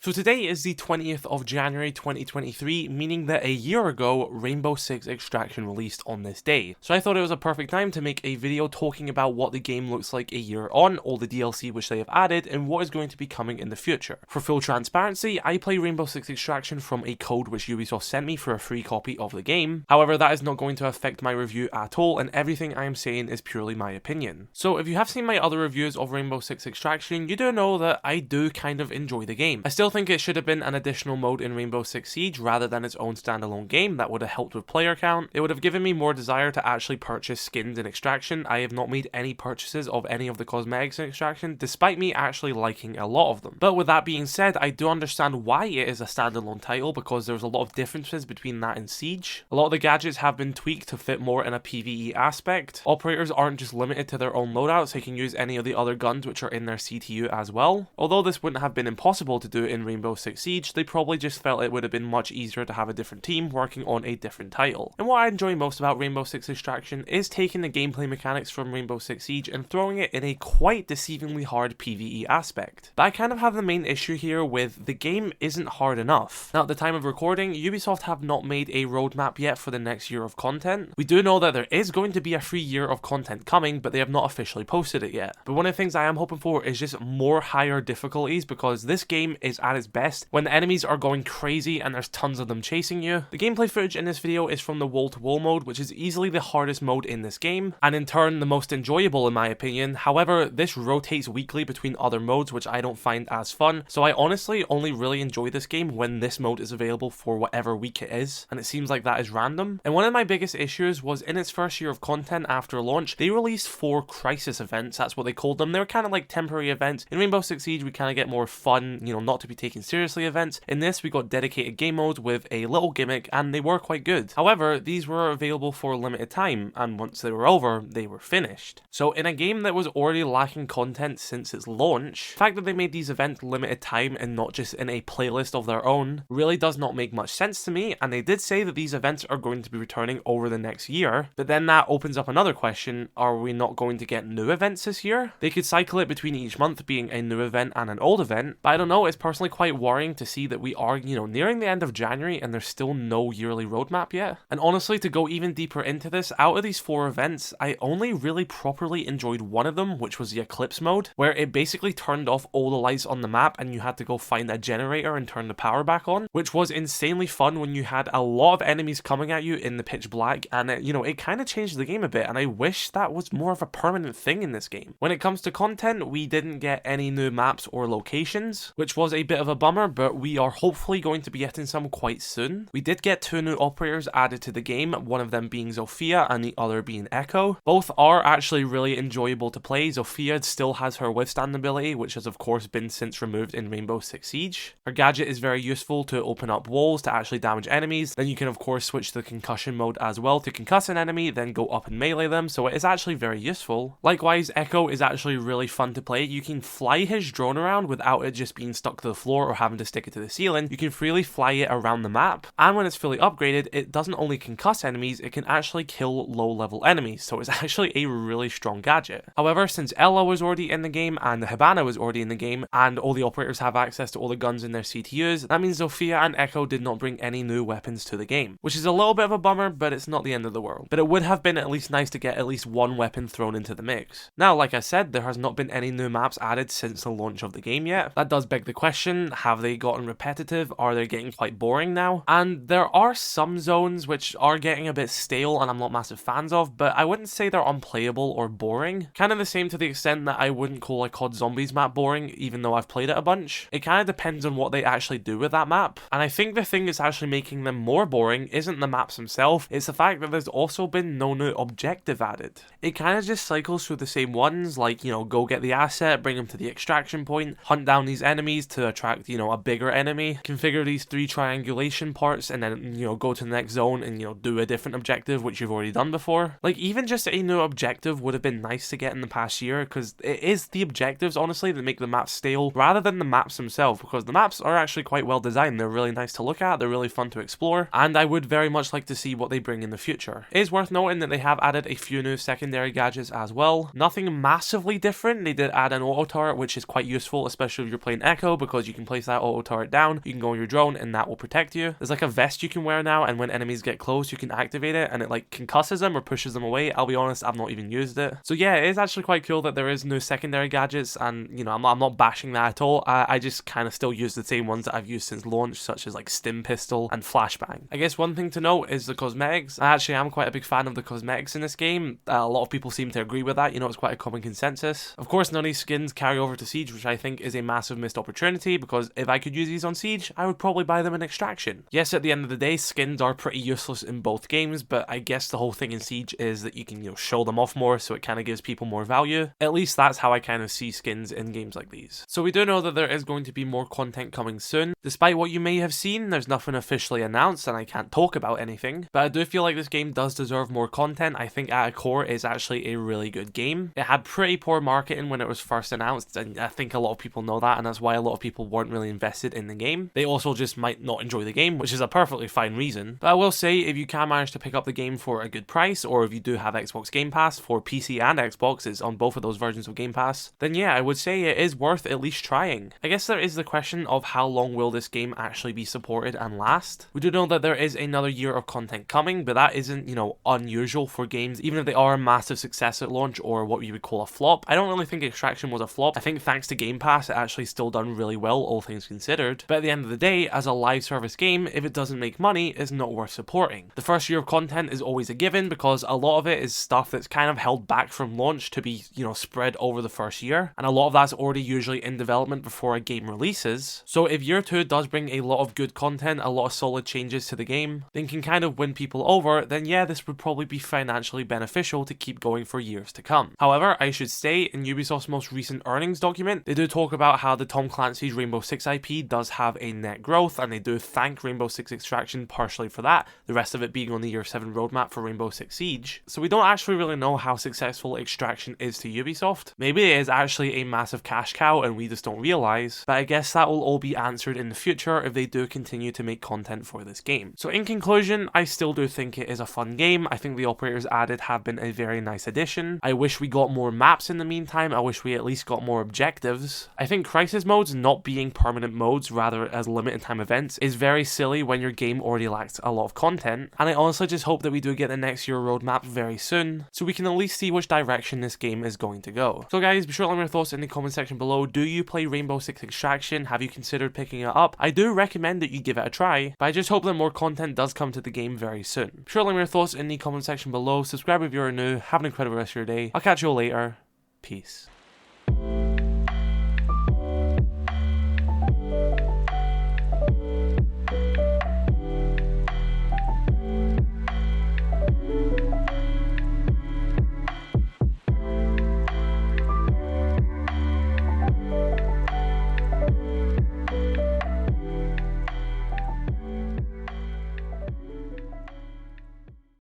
So today is the 20th of January 2023, meaning that a year ago, Rainbow Six Extraction released on this day. So I thought it was a perfect time to make a video talking about what the game looks like a year on, all the DLC which they have added, and what is going to be coming in the future. For full transparency, I play Rainbow Six Extraction from a code which Ubisoft sent me for a free copy of the game. However, that is not going to affect my review at all, and everything I am saying is purely my opinion. So if you have seen my other reviews of Rainbow Six Extraction, you do know that I do kind of enjoy the game. I still think it should have been an additional mode in Rainbow Six Siege rather than its own standalone game. That would have helped with player count. It would have given me more desire to actually purchase skins in Extraction. I have not made any purchases of any of the cosmetics in Extraction, despite me actually liking a lot of them. But with that being said, I do understand why it is a standalone title, because there's a lot of differences between that and Siege. A lot of the gadgets have been tweaked to fit more in a PvE aspect. Operators aren't just limited to their own loadouts, they can use any of the other guns which are in their CTU as well. Although this wouldn't have been impossible to do in Rainbow Six Siege, they probably just felt it would have been much easier to have a different team working on a different title. And what I enjoy most about Rainbow Six Extraction is taking the gameplay mechanics from Rainbow Six Siege and throwing it in a quite deceivingly hard PvE aspect. But I kind of have the main issue here with the game isn't hard enough. Now at the time of recording, Ubisoft have not made a roadmap yet for the next year of content. We do know that there is going to be a free year of content coming, but they have not officially posted it yet. But one of the things I am hoping for is just more higher difficulties, because this game is at its best when the enemies are going crazy and there's tons of them chasing you. The gameplay footage in this video is from the wall-to-wall mode, which is easily the hardest mode in this game, and in turn the most enjoyable in my opinion. However, this rotates weekly between other modes, which I don't find as fun, so I honestly only really enjoy this game when this mode is available for whatever week it is, and it seems like that is random. And one of my biggest issues was in its first year of content after launch, they released 4 crisis events. That's what they called them. They were kind of like temporary events. In Rainbow Six Siege, we kind of get more fun, not to be taken seriously events. In this, we got dedicated game modes with a little gimmick, and they were quite good. However, these were available for a limited time, and once they were over, they were finished. So in a game that was already lacking content since its launch, the fact that they made these events limited time and not just in a playlist of their own really does not make much sense to me. And they did say that these events are going to be returning over the next year, but then that opens up another question: are we not going to get new events this year? They could cycle it between each month being a new event and an old event, but I don't know, it's personally quite worrying to see that we are, nearing the end of January and there's still no yearly roadmap yet. And honestly, to go even deeper into this, out of these 4 events, I only really properly enjoyed one of them, which was the Eclipse mode, where it basically turned off all the lights on the map and you had to go find a generator and turn the power back on, which was insanely fun when you had a lot of enemies coming at you in the pitch black, and it kind of changed the game a bit, and I wish that was more of a permanent thing in this game. When it comes to content, we didn't get any new maps or locations, which was a bit of a bummer, but we are hopefully going to be getting some quite soon. We did get 2 new operators added to the game, one of them being Zofia and the other being Echo. Both are actually really enjoyable to play. Zofia still has her withstand ability, which has of course been since removed in Rainbow Six Siege. Her gadget is very useful to open up walls to actually damage enemies. Then you can of course switch to the concussion mode as well to concuss an enemy, then go up and melee them, so it is actually very useful. Likewise, Echo is actually really fun to play. You can fly his drone around without it just being stuck to the floor or having to stick it to the ceiling. You can freely fly it around the map, and when it's fully upgraded, it doesn't only concuss enemies, it can actually kill low level enemies, so it's actually a really strong gadget. However, since Ella was already in the game and the Hibana was already in the game, and all the operators have access to all the guns in their CTUs, that means Zofia and Echo did not bring any new weapons to the game, which is a little bit of a bummer, but it's not the end of the world. But it would have been at least nice to get at least one weapon thrown into the mix. Now, like I said, there has not been any new maps added since the launch of the game yet. That does beg the question, have they gotten repetitive? Are they getting quite boring now? And there are some zones which are getting a bit stale and I'm not massive fans of, but I wouldn't say they're unplayable or boring. Kind of the same to the extent that I wouldn't call a COD Zombies map boring, even though I've played it a bunch. It kind of depends on what they actually do with that map. And I think the thing that's actually making them more boring isn't the maps themselves, it's the fact that there's also been no new objective added. It kind of just cycles through the same ones, like, go get the asset, bring them to the extraction point, hunt down these enemies to attract, a bigger enemy, configure these 3 triangulation parts, and then, go to the next zone and, do a different objective, which you've already done before. Like, even just a new objective would have been nice to get in the past year, because it is the objectives, honestly, that make the maps stale, rather than the maps themselves, because the maps are actually quite well designed. They're really nice to look at, they're really fun to explore, and I would very much like to see what they bring in the future. It is worth noting that they have added a few new secondary gadgets as well. Nothing massively different. They did add an auto turret, which is quite useful, especially if you're playing Echo, because you can place that auto turret down, you can go on your drone and that will protect you. There's like a vest you can wear now, and when enemies get close you can activate it and it like concusses them or pushes them away. I'll be honest, I've not even used it. So yeah, it is actually quite cool that there is no secondary gadgets, and you know, I'm not bashing that at all. I just kind of still use the same ones that I've used since launch, such as like Stim Pistol and Flashbang. I guess one thing to note is the cosmetics. I actually am quite a big fan of the cosmetics in this game. A lot of people seem to agree with that, you know, it's quite a common consensus. Of course, none of these skins carry over to Siege, which I think is a massive missed opportunity, because if I could use these on Siege, I would probably buy them in Extraction. Yes, at the end of the day, skins are pretty useless in both games, but I guess the whole thing in Siege is that you can, you know, show them off more, so it kind of gives people more value. At least that's how I kind of see skins in games like these. So we do know that there is going to be more content coming soon. Despite what you may have seen, there's nothing officially announced and I can't talk about anything, but I do feel like this game does deserve more content. I think at a core is actually a really good game. It had pretty poor marketing when it was first announced, and I think a lot of people know that, and that's why a lot of people weren't really invested in the game. They also just might not enjoy the game, which is a perfectly fine reason. But I will say, if you can manage to pick up the game for a good price, or if you do have Xbox Game Pass for PC and Xbox, it's on both of those versions of Game Pass, then yeah, I would say it is worth at least trying. I guess there is the question of how long will this game actually be supported and last. We do know that there is another year of content coming, but that isn't, you know, unusual for games, even if they are a massive success at launch or what you would call a flop. I don't really think Extraction was a flop. I think thanks to Game Pass, it actually still done really well, all things considered. But at the end of the day, as a live service game, if it doesn't make money, it's not worth supporting. The first year of content is always a given, because a lot of it is stuff that's kind of held back from launch to be, you know, spread over the first year, and a lot of that's already usually in development before a game releases. So if year 2 does bring a lot of good content, a lot of solid changes to the game, then can kind of win people over, then yeah, this would probably be financially beneficial to keep going for years to come. However, I should say, in Ubisoft's most recent earnings document, they do talk about how the Tom Clancy's Rainbow Six IP does have a net growth, and they do thank Rainbow Six Extraction partially for that, the rest of it being on the year 7 roadmap for Rainbow Six Siege. So we don't actually really know how successful Extraction is to Ubisoft. Maybe it is actually a massive cash cow and we just don't realize, but I guess that will all be answered in the future if they do continue to make content for this game. So in conclusion, I still do think it is a fun game. I think the operators added have been a very nice addition. I wish we got more maps in the meantime. I wish we at least got more objectives. I think crisis modes not being permanent modes, rather as limited time events, is very silly when your game already lacks a lot of content, and I honestly just hope that we do get the next year roadmap very soon, so we can at least see which direction this game is going to go. So guys, be sure to let me know your thoughts in the comment section below. Do you play Rainbow Six Extraction? Have you considered picking it up? I do recommend that you give it a try, but I just hope that more content does come to the game very soon. Be sure to let me know your thoughts in the comment section below. Subscribe if you're new. Have an incredible rest of your day. I'll catch you all later. Peace.